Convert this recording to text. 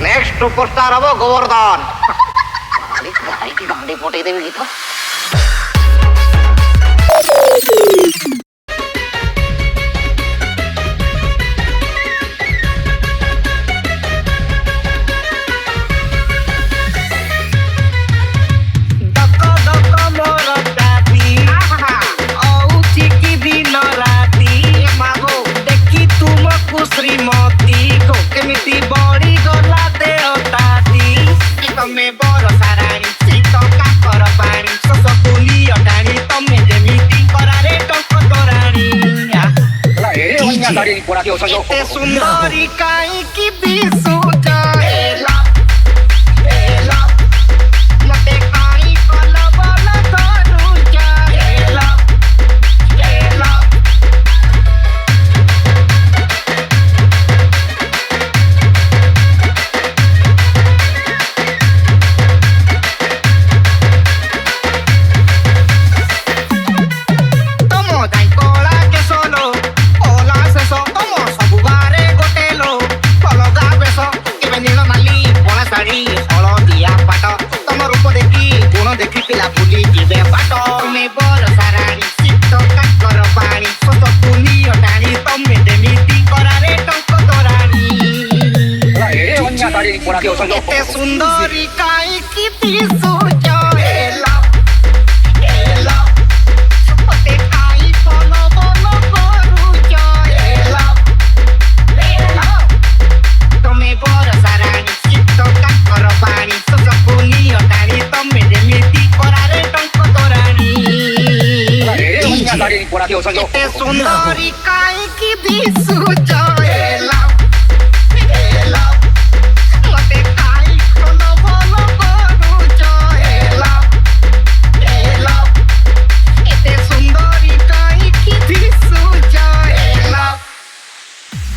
Next superstar হবো গোবর্ধন। গান্ডি পটে দেবে গীত। श्रीमती को केमिति बड़ी गला देवताती तमे बरसा रानी सीत काकर पानी सस पुली अटाणी तमे जेमिति करारे टकटराणी एते सुंदरी काई की बिसु जाएला एला मते काई कलबल धनु जाएला एला देखी पिला भूली जीवे बाटो में बरसा रानी सीत काकर पानी सस पुली अटाणी तमे जेमिति करारे टकटराणी एते सुंदरी काई की दिसु जाएला एला मते काई बोलो बोलो करू जाएला एला तमे बरसा रानी सीत काकर पानी सस पुली अटाणी तमे जेमिति करारे टकटराणी एते सुंदरी